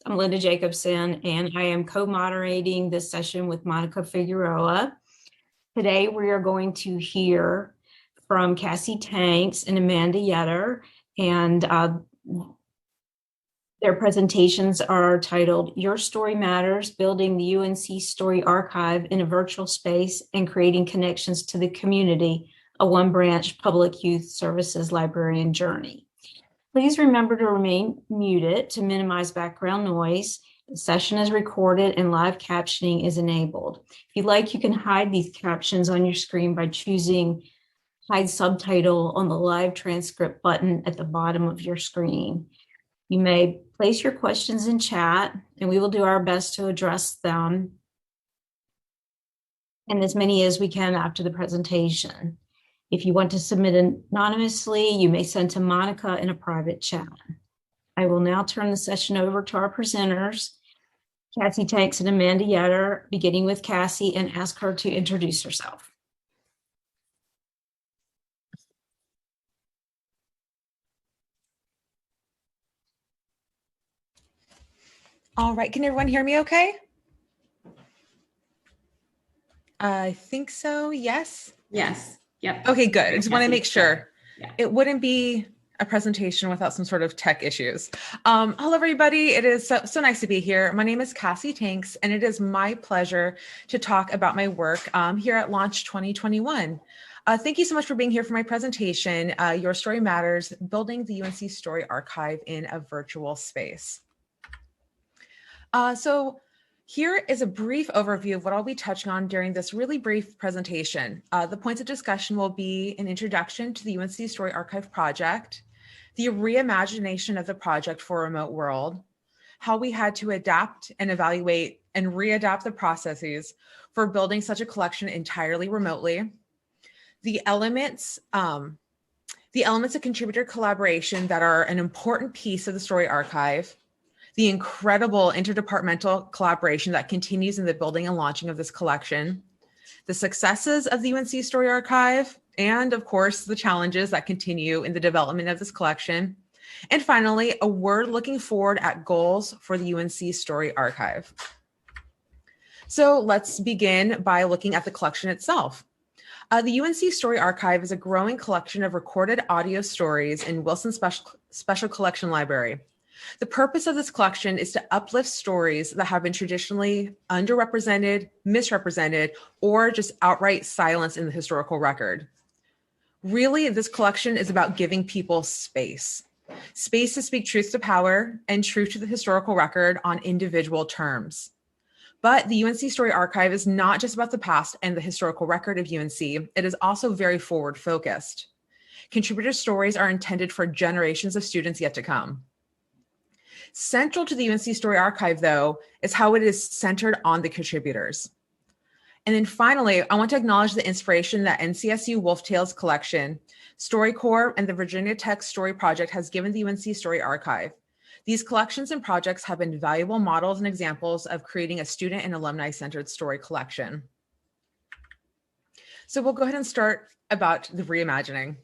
I'm Linda Jacobson, and I am co-moderating this session with Monica Figueroa. Today, we are going to hear from Cassie Tanks and Amanda Yetter, and their presentations are titled Your Story Matters, Building the UNC Story Archive in a Virtual Space and Creating Connections to the Community, a one-branch public youth services librarian journey. Please remember to remain muted to minimize background noise. The session is recorded and live captioning is enabled. If you'd like, you can hide these captions on your screen by choosing Hide Subtitle on the live transcript button at the bottom of your screen. You may place your questions in chat, and we will do our best to address them, and as many as we can after the presentation. If you want to submit anonymously, you may send to Monica in a private chat. I will now turn the session over to our presenters, Cassie Tanks and Amanda Yetter, beginning with Cassie, and ask her to introduce herself. All right, can everyone hear me okay? I think so, yes? Yes. Yep. Okay, good. I just want to make sure. Yeah. It wouldn't be a presentation without some sort of tech issues. Hello, everybody. It is so nice to be here. My name is Cassie Tanks, and it is my pleasure to talk about my work here at LAUNC-CH 2021. Thank you so much for being here for my presentation, Your Story Matters, Building the UNC Story Archive in a Virtual Space. So here is a brief overview of what I'll be touching on during this really brief presentation. The points of discussion will be an introduction to the UNC Story Archive project, the reimagination of the project for a remote world, how we had to adapt and evaluate and readapt the processes for building such a collection entirely remotely, the elements of contributor collaboration that are an important piece of the Story Archive, the incredible interdepartmental collaboration that continues in the building and launching of this collection, the successes of the UNC Story Archive, and of course, the challenges that continue in the development of this collection. And finally, a word looking forward at goals for the UNC Story Archive. So let's begin by looking at the collection itself. The UNC Story Archive is a growing collection of recorded audio stories in Wilson Special Collection Library. The purpose of this collection is to uplift stories that have been traditionally underrepresented, misrepresented, or just outright silenced in the historical record. Really, this collection is about giving people space. Space to speak truth to power and truth to the historical record on individual terms. But the UNC Story Archive is not just about the past and the historical record of UNC, it is also very forward focused. Contributor stories are intended for generations of students yet to come. Central to the UNC Story Archive, though, is how it is centered on the contributors. And then finally, I want to acknowledge the inspiration that NCSU Wolf Tales collection, StoryCorps, and the Virginia Tech Story Project has given the UNC Story Archive. These collections and projects have been valuable models and examples of creating a student and alumni-centered story collection. So we'll go ahead and start about the reimagining.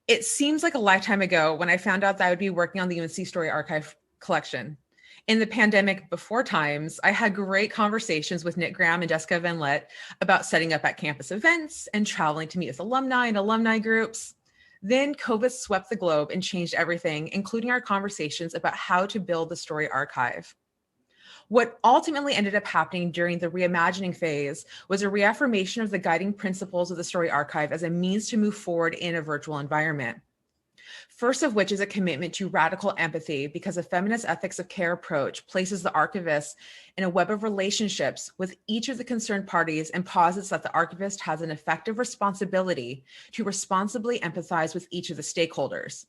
It seems like a lifetime ago when I found out that I would be working on the UNC Story Archive collection. In the pandemic before times, I had great conversations with Nick Graham and Jessica Van Lett about setting up at campus events and traveling to meet with alumni and alumni groups. Then COVID swept the globe and changed everything, including our conversations about how to build the Story Archive. What ultimately ended up happening during the reimagining phase was a reaffirmation of the guiding principles of the Story Archive as a means to move forward in a virtual environment. First of which is a commitment to radical empathy, because a feminist ethics of care approach places the archivist in a web of relationships with each of the concerned parties and posits that the archivist has an effective responsibility to responsibly empathize with each of the stakeholders.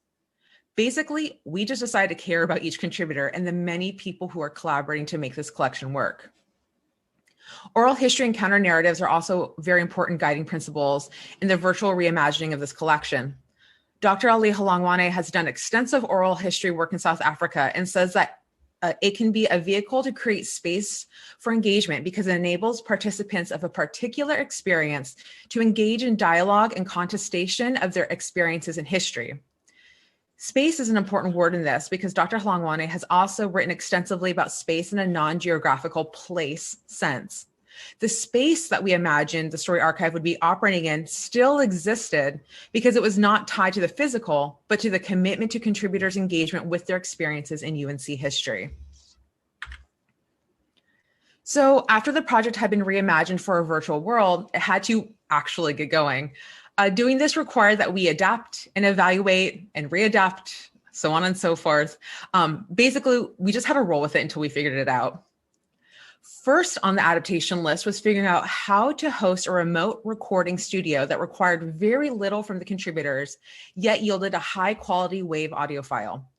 Basically, we just decided to care about each contributor and the many people who are collaborating to make this collection work. Oral history and counter narratives are also very important guiding principles in the virtual reimagining of this collection. Dr. Ali Halangwane has done extensive oral history work in South Africa and says that it can be a vehicle to create space for engagement because it enables participants of a particular experience to engage in dialogue and contestation of their experiences in history. Space is an important word in this because Dr. Hlongwane has also written extensively about space in a non-geographical place sense. The space that we imagined the Story Archive would be operating in still existed because it was not tied to the physical, but to the commitment to contributors' engagement with their experiences in UNC history. So after the project had been reimagined for a virtual world, it had to actually get going. Doing this required that we adapt and evaluate and readapt, so on and so forth. Basically, we just had to roll with it until we figured it out. First on the adaptation list was figuring out how to host a remote recording studio that required very little from the contributors, yet yielded a high quality WAV audio file.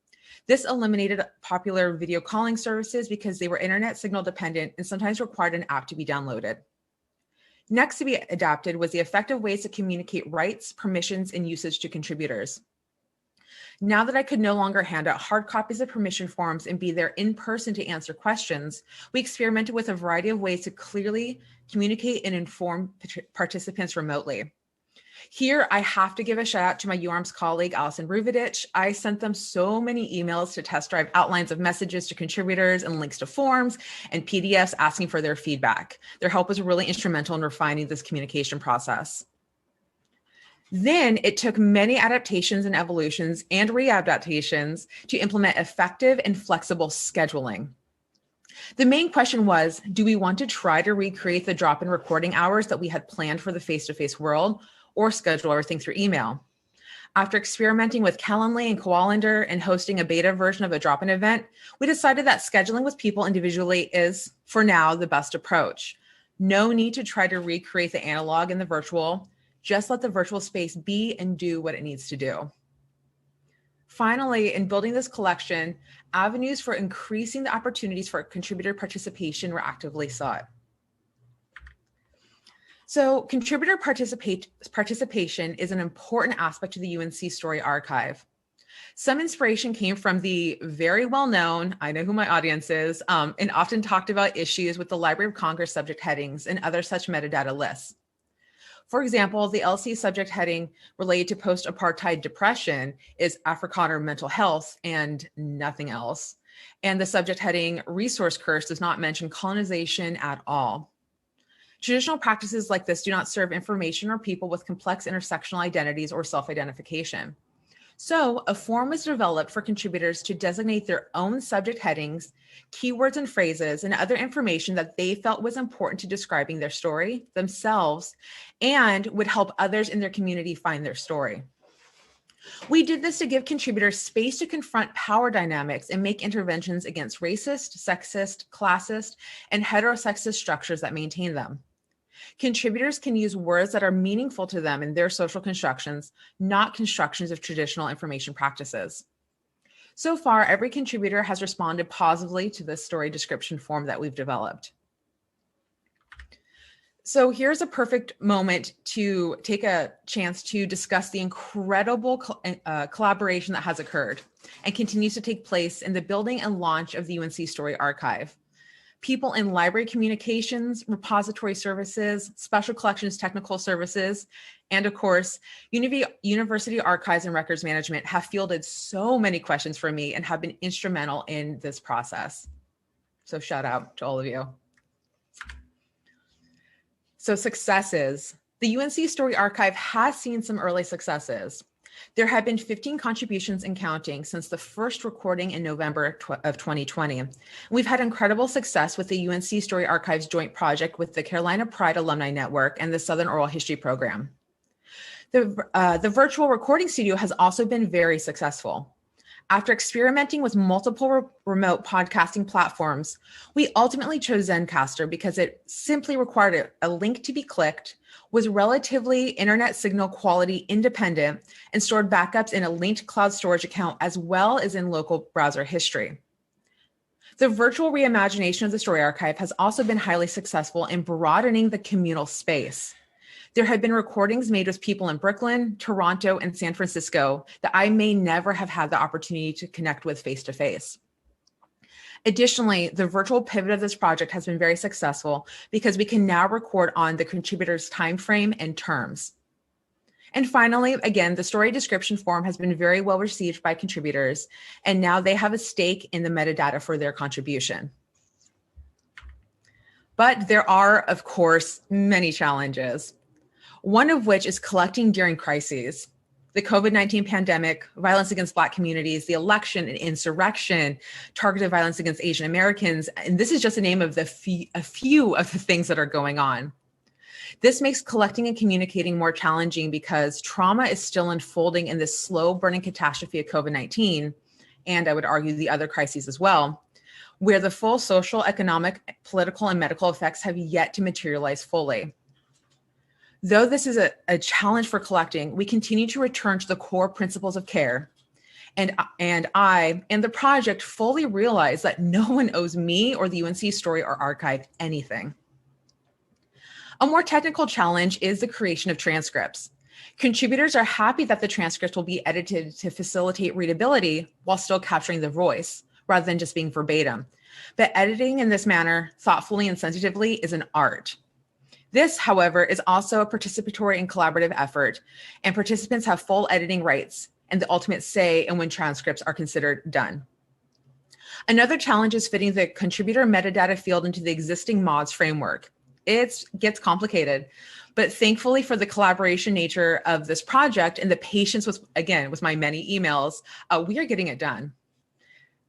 This eliminated popular video calling services because they were internet signal dependent and sometimes required an app to be downloaded. Next to be adapted was the effective ways to communicate rights, permissions, and usage to contributors. Now that I could no longer hand out hard copies of permission forms and be there in person to answer questions, we experimented with a variety of ways to clearly communicate and inform participants remotely. Here, I have to give a shout out to my UARMS colleague, Allison Ruvidich. I sent them so many emails to test drive outlines of messages to contributors and links to forms and PDFs asking for their feedback. Their help was really instrumental in refining this communication process. Then it took many adaptations and evolutions and readaptations to implement effective and flexible scheduling. The main question was, do we want to try to recreate the drop-in recording hours that we had planned for the face-to-face world, or schedule everything through email? After experimenting with Calendly and Calendar and hosting a beta version of a drop-in event, we decided that scheduling with people individually is, for now, the best approach. No need to try to recreate the analog in the virtual. Just let the virtual space be and do what it needs to do. Finally, in building this collection, avenues for increasing the opportunities for contributor participation were actively sought. So contributor participation is an important aspect to the UNC Story Archive. Some inspiration came from the very well-known, I know who my audience is, and often talked about issues with the Library of Congress subject headings and other such metadata lists. For example, the LC subject heading related to post-apartheid depression is Afrikaner mental health and nothing else. And the subject heading resource curse does not mention colonization at all. Traditional practices like this do not serve information or people with complex intersectional identities or self-identification. So a form was developed for contributors to designate their own subject headings, keywords and phrases, and other information that they felt was important to describing their story, themselves, and would help others in their community find their story. We did this to give contributors space to confront power dynamics and make interventions against racist, sexist, classist, and heterosexist structures that maintain them. Contributors can use words that are meaningful to them in their social constructions, not constructions of traditional information practices. So far, every contributor has responded positively to this story description form that we've developed. So here's a perfect moment to take a chance to discuss the incredible collaboration that has occurred and continues to take place in the building and launch of the UNC Story Archive. People in library communications, repository services, special collections technical services, and of course, university archives and records management have fielded so many questions for me and have been instrumental in this process. So shout out to all of you. So successes. The UNC Story Archive has seen some early successes. There have been 15 contributions and counting since the first recording in November of 2020. We've had incredible success with the UNC Story Archives joint project with the Carolina Pride Alumni Network and the Southern Oral History Program. The virtual recording studio has also been very successful. After experimenting with multiple remote podcasting platforms, we ultimately chose Zencastr because it simply required a link to be clicked, was relatively internet signal quality independent, and stored backups in a linked cloud storage account as well as in local browser history. The virtual reimagination of the Story Archive has also been highly successful in broadening the communal space. There have been recordings made with people in Brooklyn, Toronto, and San Francisco that I may never have had the opportunity to connect with face-to-face. Additionally, the virtual pivot of this project has been very successful because we can now record on the contributor's time frame and terms. And finally, again, the story description form has been very well received by contributors, and now they have a stake in the metadata for their contribution. But there are, of course, many challenges, one of which is collecting during crises. The COVID-19 pandemic, violence against Black communities, the election and insurrection, targeted violence against Asian Americans, and this is just a name of a few of the things that are going on. This makes collecting and communicating more challenging because trauma is still unfolding in this slow burning catastrophe of COVID-19, and I would argue the other crises as well, where the full social, economic, political, and medical effects have yet to materialize fully. Though this is a challenge for collecting, we continue to return to the core principles of care. And I and the project fully realize that no one owes me or the UNC Story or Archive anything. A more technical challenge is the creation of transcripts. Contributors are happy that the transcripts will be edited to facilitate readability while still capturing the voice, rather than just being verbatim. But editing in this manner, thoughtfully and sensitively, is an art. This, however, is also a participatory and collaborative effort, and participants have full editing rights and the ultimate say in when transcripts are considered done. Another challenge is fitting the contributor metadata field into the existing mods framework. It gets complicated, but thankfully for the collaboration nature of this project and the patience with my many emails, we are getting it done.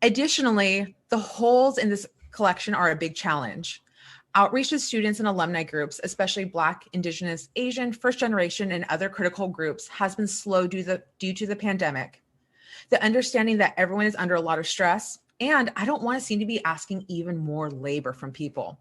Additionally, the holes in this collection are a big challenge. Outreach to students and alumni groups, especially Black, Indigenous, Asian, first generation, and other critical groups, has been slow due to the pandemic. The understanding that everyone is under a lot of stress, and I don't want to seem to be asking even more labor from people.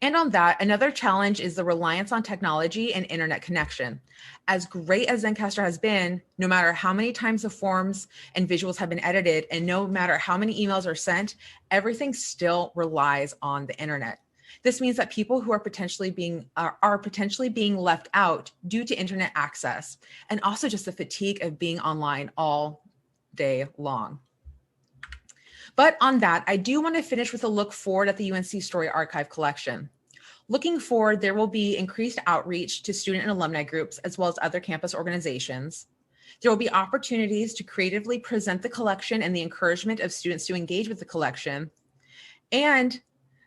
And on that, another challenge is the reliance on technology and internet connection. As great as Zencastr has been, no matter how many times the forms and visuals have been edited, and no matter how many emails are sent, everything still relies on the internet. This means that people who are potentially being left out due to internet access, and also just the fatigue of being online all day long. But on that, I do want to finish with a look forward at the UNC Story Archive collection. Looking forward, there will be increased outreach to student and alumni groups, as well as other campus organizations. There will be opportunities to creatively present the collection and the encouragement of students to engage with the collection, and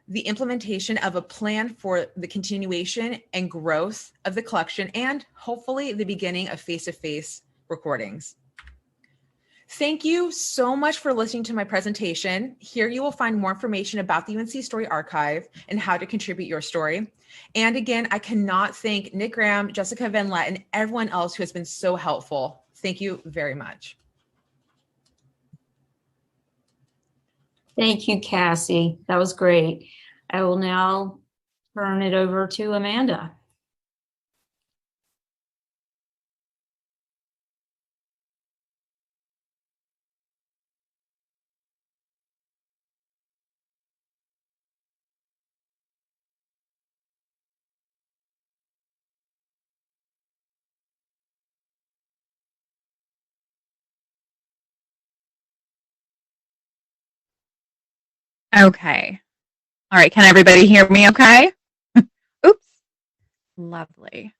the implementation of a plan for the continuation and growth of the collection, and hopefully the beginning of face-to-face recordings. Thank you so much for listening to my presentation. Here you will find more information about the UNC Story Archive and how to contribute your story. And again, I cannot thank Nick Graham, Jessica Van Lett, and everyone else who has been so helpful. Thank you very much. Thank you, Cassie. That was great. I will now turn it over to Amanda. Okay. All right. Can everybody hear me okay? Oops. Lovely.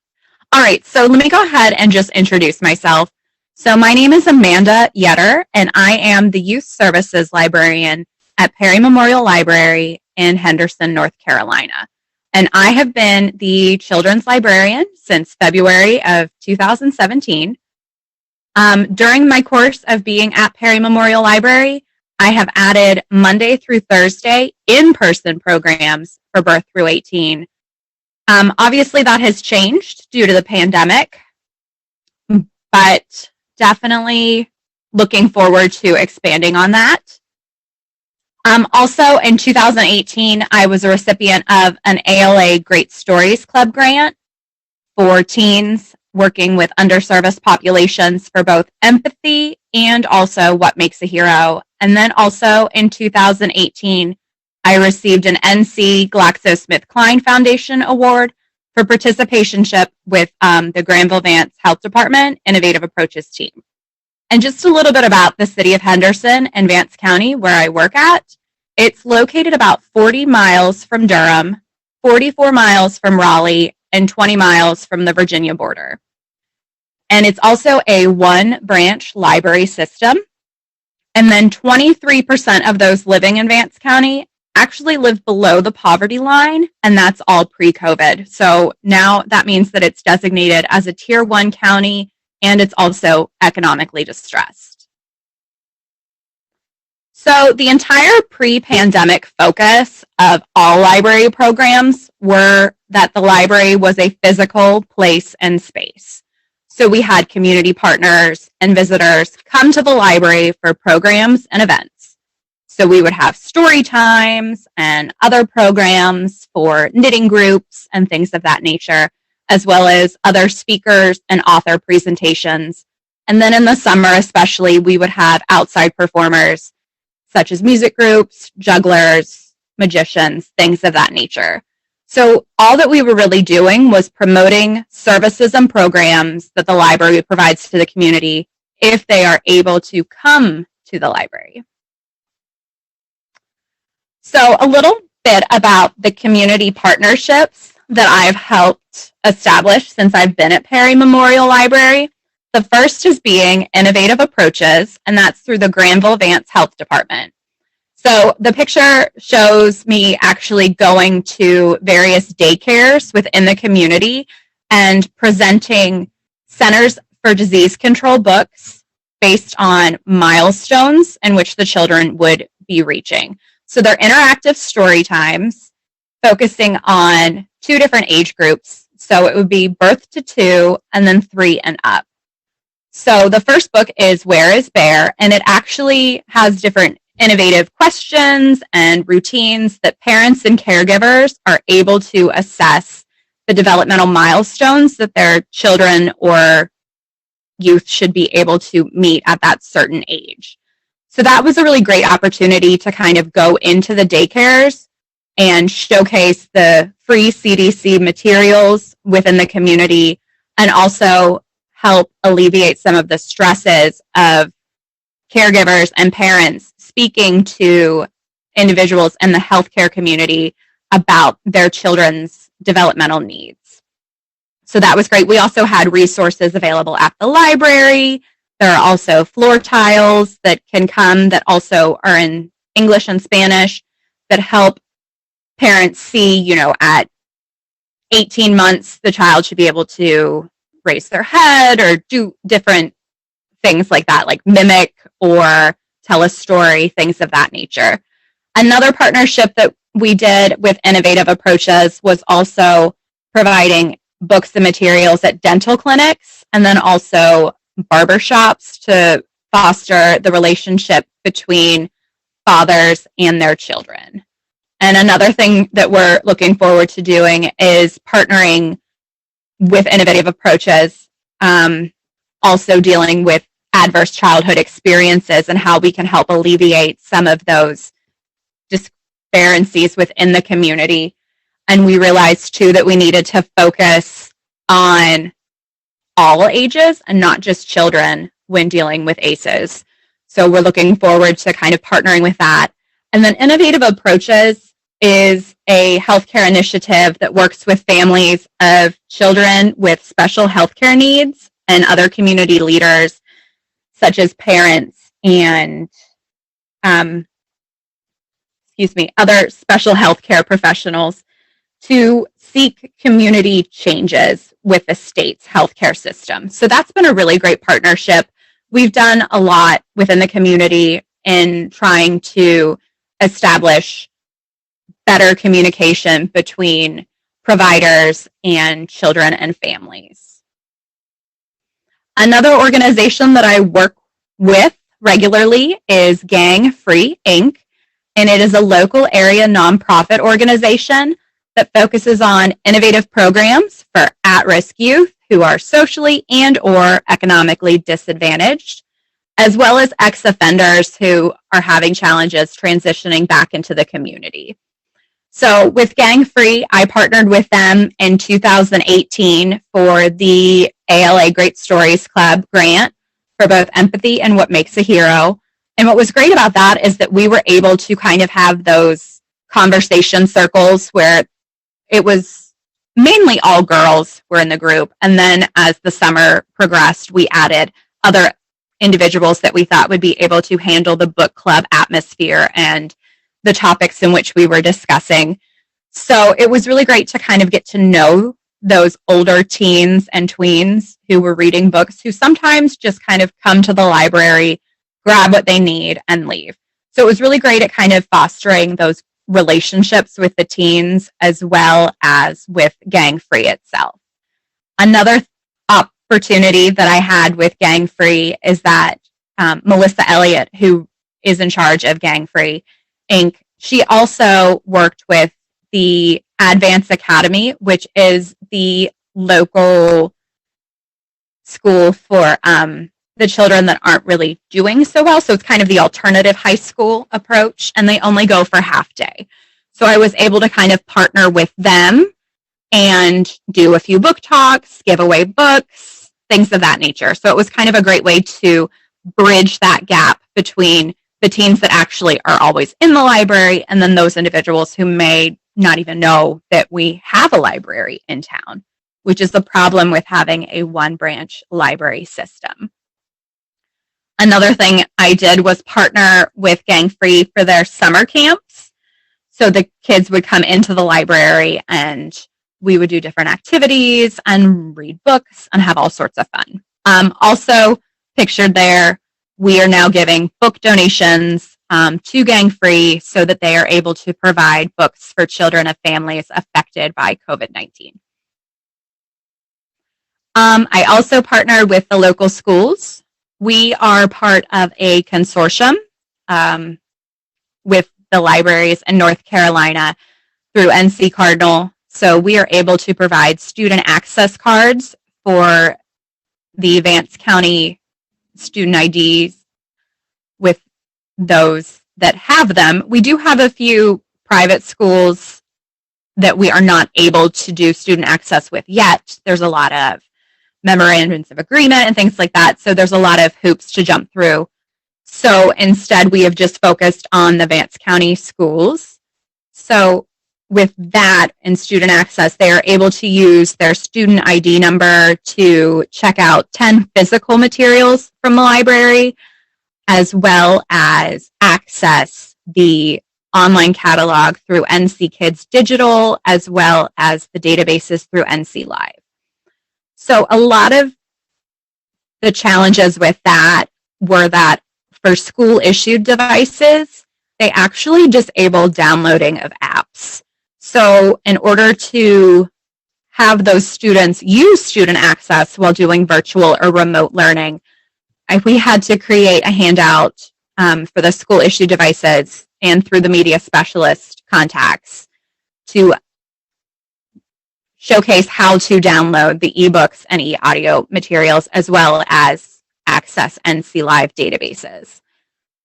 All right. So let me go ahead and just introduce myself. So my name is Amanda Yetter, and I am the Youth Services Librarian at Perry Memorial Library in Henderson, North Carolina. And I have been the Children's Librarian since February of 2017. During my course of being at Perry Memorial Library, I have added Monday through Thursday in-person programs for birth through 18. Obviously, that has changed due to the pandemic, but definitely looking forward to expanding on that. Also, in 2018, I was a recipient of an ALA Great Stories Club grant for teens working with underserviced populations for both empathy and also what makes a hero. And then also in 2018, I received an NC GlaxoSmithKline Foundation Award for participationship with the Granville Vance Health Department Innovative Approaches team. And just a little bit about the city of Henderson and Vance County, where I work at. It's located about 40 miles from Durham, 44 miles from Raleigh, and 20 miles from the Virginia border. And it's also a one-branch library system. And then 23% of those living in Vance County actually live below the poverty line, and that's all pre-COVID. So now that means that it's designated as a Tier 1 county, and it's also economically distressed. So the entire pre-pandemic focus of all library programs were that the library was a physical place and space. So we had community partners and visitors come to the library for programs and events. So we would have story times and other programs for knitting groups and things of that nature, as well as other speakers and author presentations. And then in the summer especially, we would have outside performers such as music groups, jugglers, magicians, things of that nature. So all that we were really doing was promoting services and programs that the library provides to the community if they are able to come to the library. So a little bit about the community partnerships that I've helped establish since I've been at Perry Memorial Library. The first is being Innovative Approaches, and that's through the Granville-Vance Health Department. So the picture shows me actually going to various daycares within the community and presenting Centers for Disease Control books based on milestones in which the children would be reaching. So they're interactive story times focusing on 2 different age groups. So it would be birth to 2 and then 3 and up. So the first book is Where is Bear? And it actually has different innovative questions and routines that parents and caregivers are able to assess the developmental milestones that their children or youth should be able to meet at that certain age. So that was a really great opportunity to kind of go into the daycares and showcase the free CDC materials within the community and also help alleviate some of the stresses of caregivers and parents speaking to individuals in the healthcare community about their children's developmental needs. So that was great. We also had resources available at the library. There are also floor tiles that can come that also are in English and Spanish that help parents see, you know, at 18 months, the child should be able to raise their head or do different things like that, like mimic or tell a story, things of that nature. Another partnership that we did with Innovative Approaches was also providing books and materials at dental clinics and then also barbershops to foster the relationship between fathers and their children. And another thing that we're looking forward to doing is partnering with Innovative Approaches, also dealing with adverse childhood experiences and how we can help alleviate some of those disparities within the community. And we realized too that we needed to focus on all ages and not just children when dealing with ACEs. So we're looking forward to kind of partnering with that. And then Innovative Approaches is a healthcare initiative that works with families of children with special healthcare needs and other community leaders, such as parents and, other special healthcare professionals to seek community changes with the state's healthcare system. So that's been a really great partnership. We've done a lot within the community in trying to establish better communication between providers and children and families. Another organization that I work with regularly is Gang Free Inc., and it is a local area nonprofit organization that focuses on innovative programs for at-risk youth who are socially and or economically disadvantaged, as well as ex-offenders who are having challenges transitioning back into the community. So with Gang Free, I partnered with them in 2018 for the ALA Great Stories Club grant for both empathy and what makes a hero. And what was great about that is that we were able to kind of have those conversation circles where it was mainly all girls were in the group. And then as the summer progressed, we added other individuals that we thought would be able to handle the book club atmosphere and the topics in which we were discussing. So it was really great to kind of get to know those older teens and tweens who were reading books, who sometimes just kind of come to the library, grab what they need, and leave. So it was really great at kind of fostering those relationships with the teens as well as with Gang Free itself. Another opportunity that I had with Gang Free is that Melissa Elliott, who is in charge of Gang Free Inc., she also worked with the Advance Academy, which is the local school for the children that aren't really doing so well. So it's kind of the alternative high school approach, and they only go for half day. So I was able to kind of partner with them and do a few book talks, give away books, things of that nature. So it was kind of a great way to bridge that gap between the teens that actually are always in the library and then those individuals who may not even know that we have a library in town, which is the problem with having a one-branch library system. Another thing I did was partner with Gang Free for their summer camps. So the kids would come into the library and we would do different activities and read books and have all sorts of fun. Also pictured there, we are now giving book donations to Gang Free so that they are able to provide books for children of families affected by COVID-19. I also partnered with the local schools. We are part of a consortium with the libraries in North Carolina through NC Cardinal. So we are able to provide student access cards for the Vance County student IDs with those that have them. We do have a few private schools that we are not able to do student access with yet. There's a lot of memorandums of agreement and things like that. So there's a lot of hoops to jump through. So instead, we have just focused on the Vance County schools. So with that and student access, they are able to use their student ID number to check out 10 physical materials from the library, as well as access the online catalog through NC Kids Digital, as well as the databases through NC Live. So a lot of the challenges with that were that for school issued devices, they actually disabled downloading of apps. So in order to have those students use student access while doing virtual or remote learning, we had to create a handout for the school issued devices and through the media specialist contacts to showcase how to download the ebooks and e-audio materials, as well as access NC Live databases.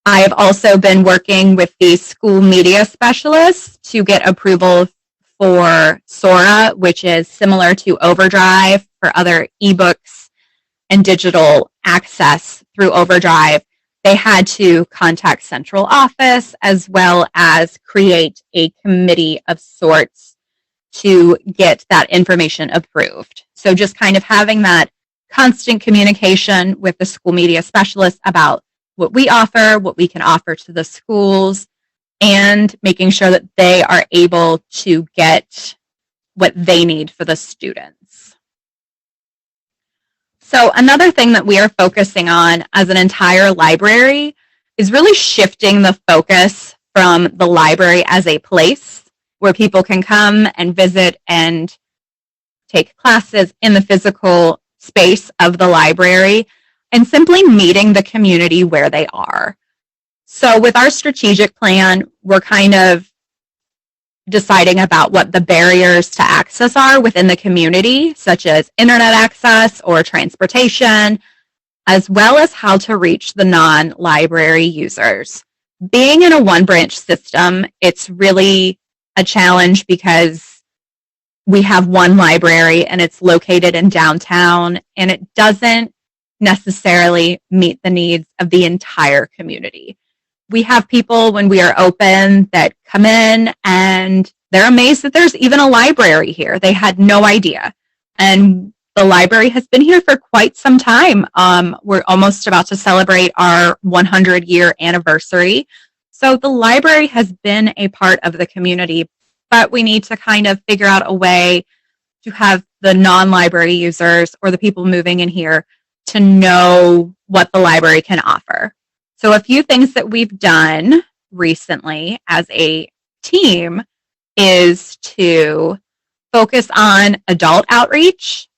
I have also been working with the school media specialists to get approval for Sora, which is similar to Overdrive for other ebooks and digital access through Overdrive. They had to contact central office as well as create a committee of sorts to get that information approved. So just kind of having that constant communication with the school media specialists about what we offer, what we can offer to the schools, and making sure that they are able to get what they need for the students. So another thing that we are focusing on as an entire library is really shifting the focus from the library as a place where people can come and visit and take classes in the physical space of the library and simply meeting the community where they are. So with our strategic plan, we're kind of deciding about what the barriers to access are within the community, such as internet access or transportation, as well as how to reach the non-library users. Being in a one-branch system, it's really a challenge because we have one library and it's located in downtown, and it doesn't necessarily meet the needs of the entire community. We have people when we are open that come in and they're amazed that there's even a library here. They had no idea. And the library has been here for quite some time. We're almost about to celebrate our 100-year anniversary. So the library has been a part of the community, but we need to kind of figure out a way to have the non-library users or the people moving in here to know what the library can offer. So a few things that we've done recently as a team is to focus on adult outreach.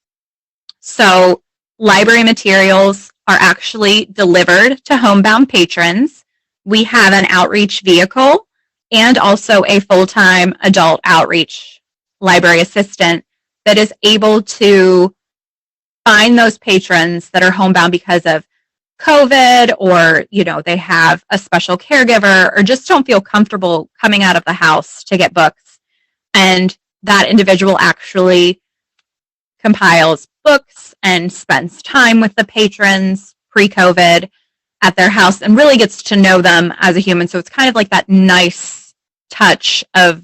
So library materials are actually delivered to homebound patrons. We have an outreach vehicle and also a full-time adult outreach library assistant that is able to find those patrons that are homebound because of COVID, or, they have a special caregiver or just don't feel comfortable coming out of the house to get books. And that individual actually compiles books and spends time with the patrons pre-COVID at their house and really gets to know them as a human. So it's kind of like that nice touch of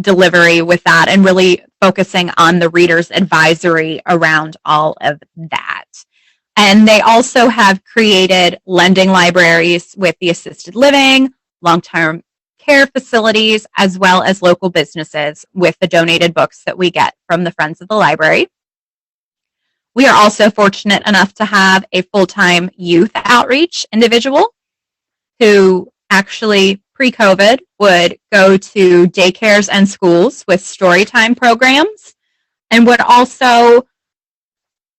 delivery with that and really focusing on the reader's advisory around all of that. And they also have created lending libraries with the assisted living, long-term care facilities, as well as local businesses with the donated books that we get from the Friends of the Library. We are also fortunate enough to have a full-time youth outreach individual who actually pre-COVID would go to daycares and schools with story time programs and would also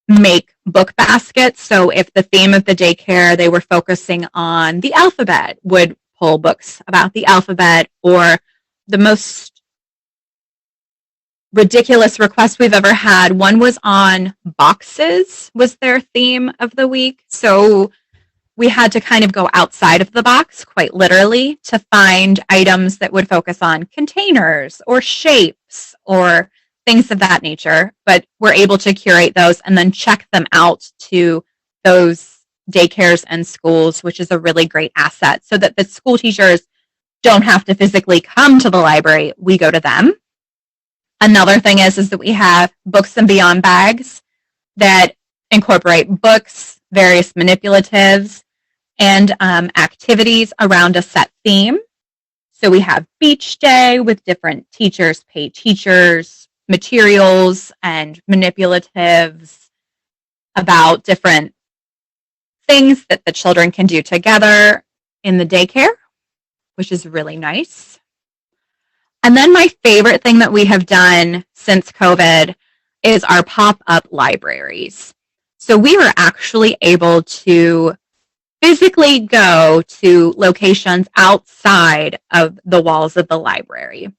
make book baskets. So if the theme of the daycare, they were focusing on the alphabet, would pull books about the alphabet, or the most ridiculous request we've ever had. One was on boxes, was their theme of the week. So we had to kind of go outside of the box, quite literally, to find items that would focus on containers or shapes or things of that nature. But we're able to curate those and then check them out to those daycares and schools, which is a really great asset, so that the school teachers don't have to physically come to the library. We go to them. Another thing is that we have Books and Beyond bags that incorporate books, various manipulatives, and activities around a set theme. So we have Beach Day with different teachers, pay teachers, materials, and manipulatives about different things that the children can do together in the daycare, which is really nice. And then my favorite thing that we have done since COVID is our pop-up libraries. So we were actually able to physically go to locations outside of the walls of the library.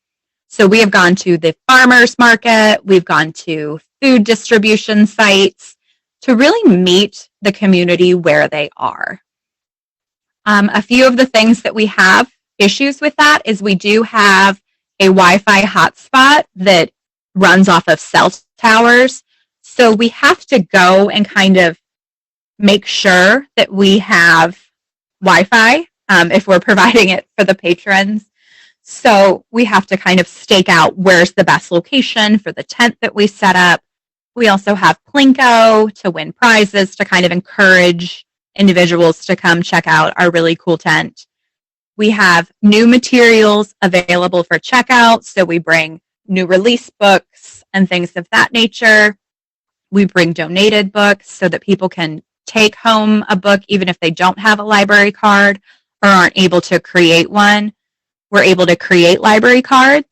So we have gone to the farmers market, we've gone to food distribution sites to really meet the community where they are. A few of the things that we have issues with that is we do have a Wi-Fi hotspot that runs off of cell towers. So we have to go and kind of make sure that we have Wi-Fi if we're providing it for the patrons. So we have to kind of stake out where's the best location for the tent that we set up. We also have Plinko to win prizes to kind of encourage individuals to come check out our really cool tent. We have new materials available for checkout. So we bring new release books and things of that nature. We bring donated books so that people can take home a book even if they don't have a library card or aren't able to create one. We're able to create library cards,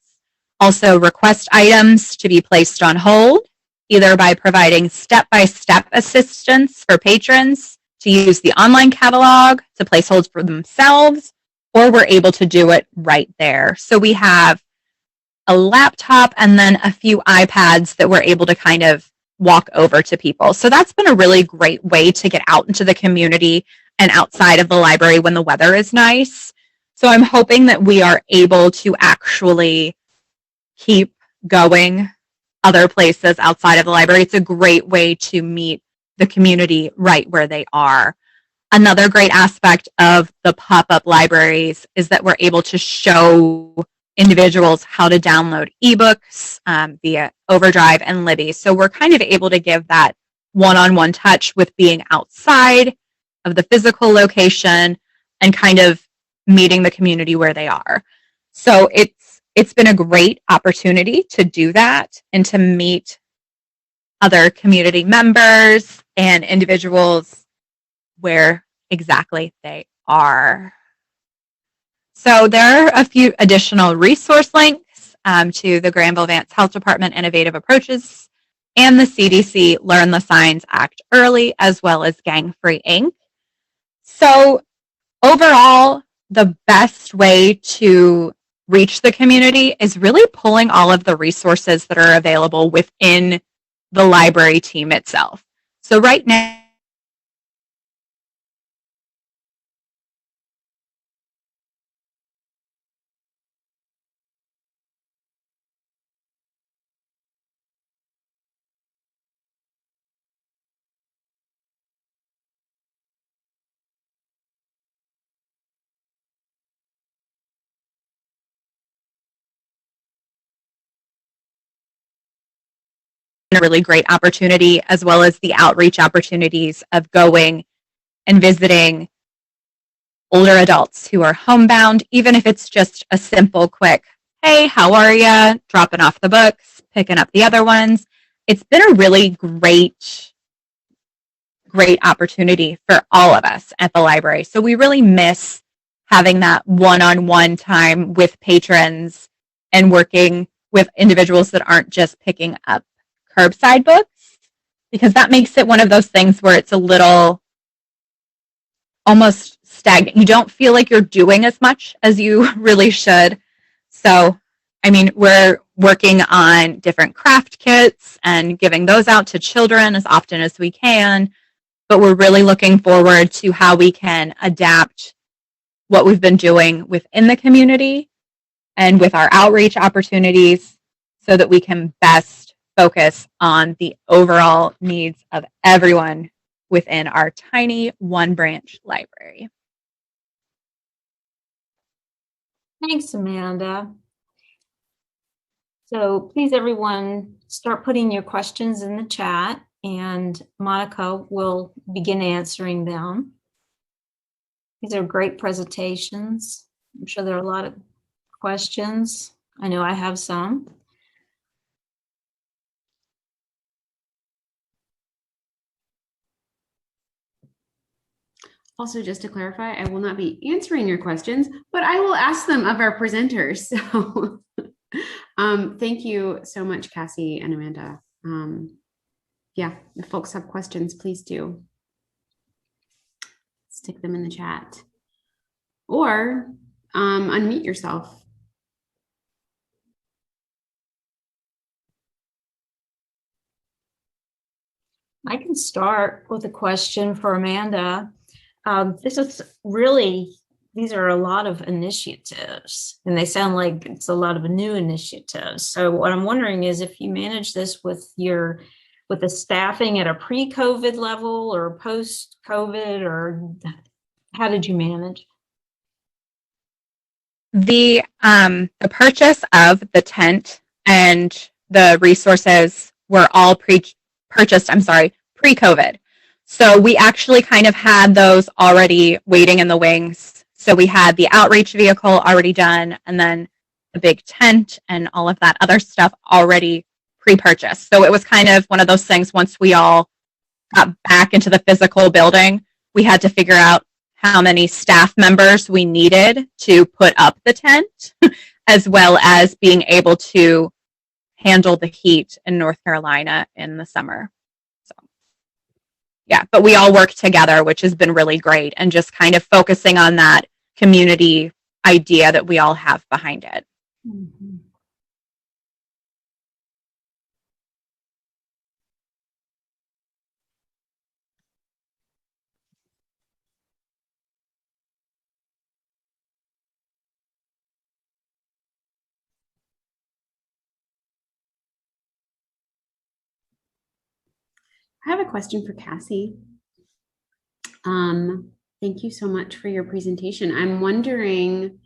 also request items to be placed on hold, either by providing step-by-step assistance for patrons to use the online catalog to place holds for themselves, or we're able to do it right there. So we have a laptop and then a few iPads that we're able to kind of walk over to people. So that's been a really great way to get out into the community and outside of the library when the weather is nice. So I'm hoping that we are able to actually keep going other places outside of the library. It's a great way to meet the community right where they are. Another great aspect of the pop-up libraries is that we're able to show individuals how to download ebooks via Overdrive and Libby. So we're kind of able to give that one-on-one touch with being outside of the physical location and kind of meeting the community where they are. So it's been a great opportunity to do that and to meet other community members and individuals where exactly they are. So there are a few additional resource links to the Granville-Vance Health Department Innovative Approaches and the CDC Learn the Signs Act Early, as well as Gang Free Inc. So overall, the best way to reach the community is really pulling all of the resources that are available within the library team itself. So right now, a really great opportunity, as well as the outreach opportunities of going and visiting older adults who are homebound, even if it's just a simple, quick, hey, how are you? Dropping off the books, picking up the other ones. It's been a really great opportunity for all of us at the library. So we really miss having that one-on-one time with patrons and working with individuals that aren't just picking up curbside books, because that makes it one of those things where it's a little almost stagnant. You don't feel like you're doing as much as you really should. So, I mean, we're working on different craft kits and giving those out to children as often as we can, but we're really looking forward to how we can adapt what we've been doing within the community and with our outreach opportunities so that we can best focus on the overall needs of everyone within our tiny one-branch library. Thanks, Amanda. So please, everyone, start putting your questions in the chat, and Monica will begin answering them. These are great presentations. I'm sure there are a lot of questions. I know I have some. Also, just to clarify, I will not be answering your questions, but I will ask them of our presenters. So thank you so much, Cassie and Amanda. Yeah, if folks have questions, please do stick them in the chat or unmute yourself. I can start with a question for Amanda. These are a lot of initiatives, and they sound like it's a lot of new initiatives. So what I'm wondering is if you manage this with the staffing at a pre-COVID level or post-COVID, or how did you manage? The purchase of the tent and the resources were all pre-purchased, pre-COVID. So we actually kind of had those already waiting in the wings. So we had the outreach vehicle already done, and then the big tent and all of that other stuff already pre-purchased. So it was kind of one of those things, once we all got back into the physical building, we had to figure out how many staff members we needed to put up the tent, as well as being able to handle the heat in North Carolina in the summer. So, yeah, but we all work together, which has been really great, and just kind of focusing on that community idea that we all have behind it. Mm-hmm. I have a question for Cassie. Thank you so much for your presentation. I'm wondering,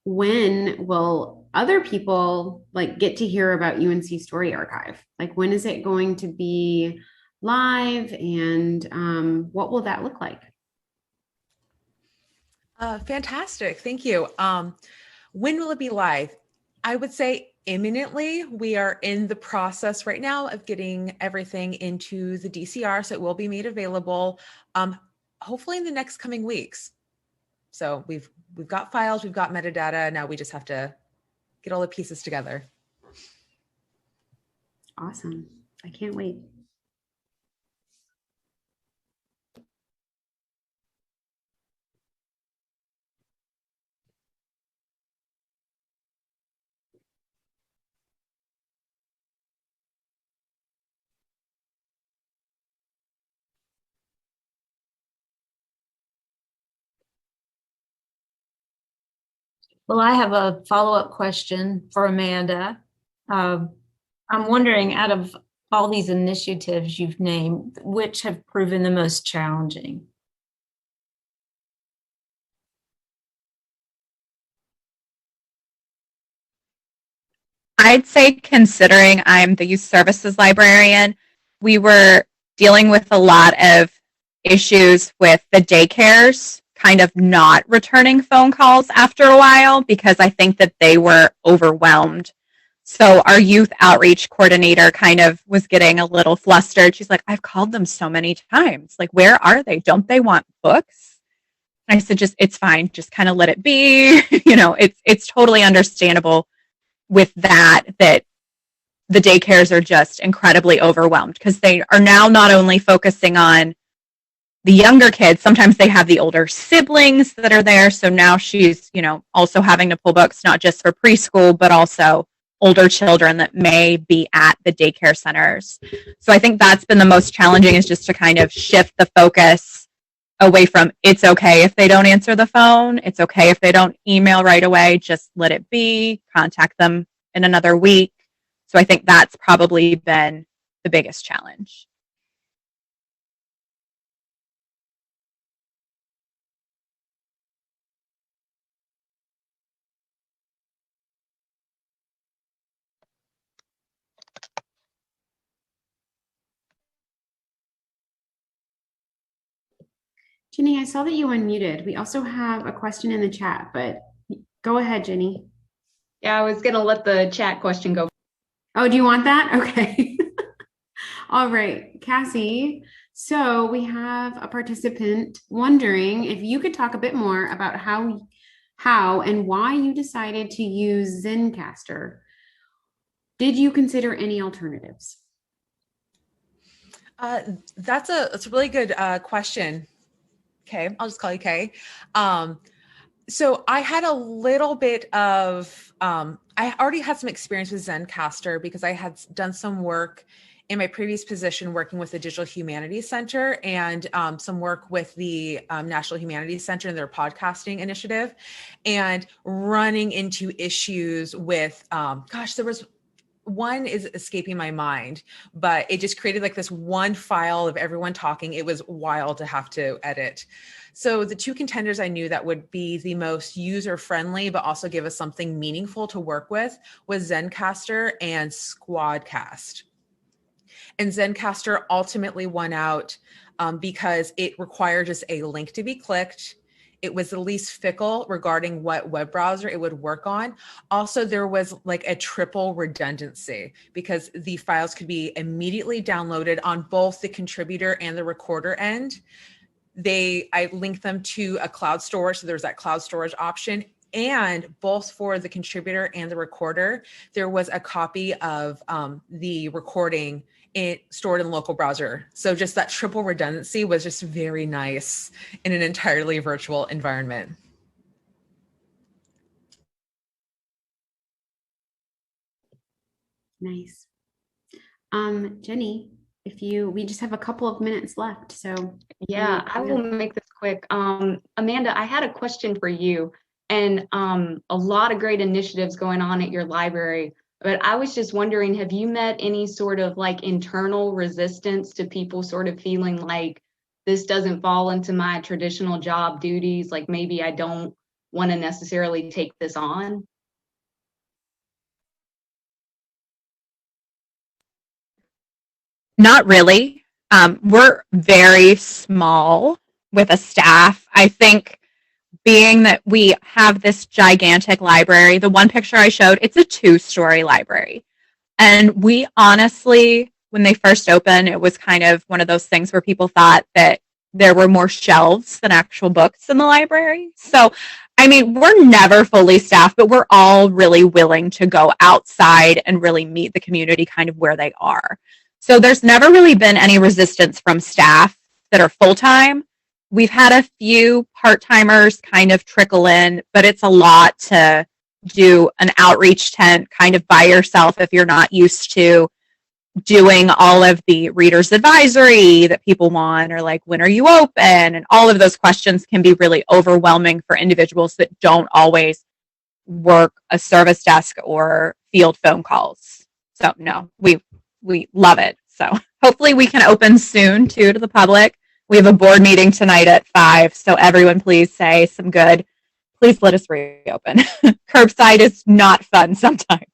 when will other people like get to hear about UNC Story Archive? Like, when is it going to be live, and what will that look like? Fantastic. Thank you. When will it be live? I would say imminently. We are in the process right now of getting everything into the DCR, so it will be made available hopefully in the next coming weeks. So we've got files, we've got metadata. Now we just have to get all the pieces together. Awesome. I can't wait. Well, I have a follow-up question for Amanda. I'm wondering, out of all these initiatives you've named, which have proven the most challenging? I'd say, considering I'm the youth services librarian, we were dealing with a lot of issues with the daycares kind of not returning phone calls after a while because I think that they were overwhelmed. So our youth outreach coordinator kind of was getting a little flustered. She's like, I've called them so many times. Like, where are they? Don't they want books? And I said, it's fine. Just kind of let it be. It's totally understandable with that the daycares are just incredibly overwhelmed because they are now not only focusing on the younger kids, sometimes they have the older siblings that are there. So now she's, also having to pull books, not just for preschool, but also older children that may be at the daycare centers. So I think that's been the most challenging, is just to kind of shift the focus away from, it's okay if they don't answer the phone. It's okay if they don't email right away. Just let it be. Contact them in another week. So I think that's probably been the biggest challenge. Jenny, I saw that you unmuted. We also have a question in the chat, but go ahead, Jenny. Yeah, I was going to let the chat question go. Oh, do you want that? Okay. All right, Cassie. So we have a participant wondering if you could talk a bit more about how and why you decided to use Zencastr. Did you consider any alternatives? That's a really good question. Okay, I'll just call you Kay. So I had a little bit of, I already had some experience with Zencastr because I had done some work in my previous position working with the Digital Humanities Center and some work with the National Humanities Center and their podcasting initiative, and running into issues with, there was one is escaping my mind, but it just created like this one file of everyone talking. It was wild to have to edit. So the two contenders I knew that would be the most user-friendly, but also give us something meaningful to work with, was Zencastr and Squadcast. And Zencastr ultimately won out because it required just a link to be clicked. It was the least fickle regarding what web browser it would work on. Also, there was like a triple redundancy because the files could be immediately downloaded on both the contributor and the recorder end. I linked them to a cloud storage, so there's that cloud storage option. And both for the contributor and the recorder, there was a copy of the recording stored in the local browser. So just that triple redundancy was just very nice in an entirely virtual environment. Nice. Jenny, we just have a couple of minutes left, so. Yeah, I will make this quick. Amanda, I had a question for you, and a lot of great initiatives going on at your library. But I was just wondering, have you met any sort of like internal resistance to people sort of feeling like this doesn't fall into my traditional job duties? Like maybe I don't want to necessarily take this on? Not really. We're very small with a staff. I think being that we have this gigantic library, the one picture I showed, it's a 2-story library. And we honestly, when they first opened, it was kind of one of those things where people thought that there were more shelves than actual books in the library. So, I mean, we're never fully staffed, but we're all really willing to go outside and really meet the community kind of where they are. So there's never really been any resistance from staff that are full-time. We've had a few part-timers kind of trickle in, but it's a lot to do an outreach tent kind of by yourself if you're not used to doing all of the reader's advisory that people want, or like, when are you open? And all of those questions can be really overwhelming for individuals that don't always work a service desk or field phone calls. So no, we love it. So hopefully we can open soon too to the public. We have a board meeting tonight at 5. So everyone please say some good. Please let us reopen. Curbside is not fun sometimes.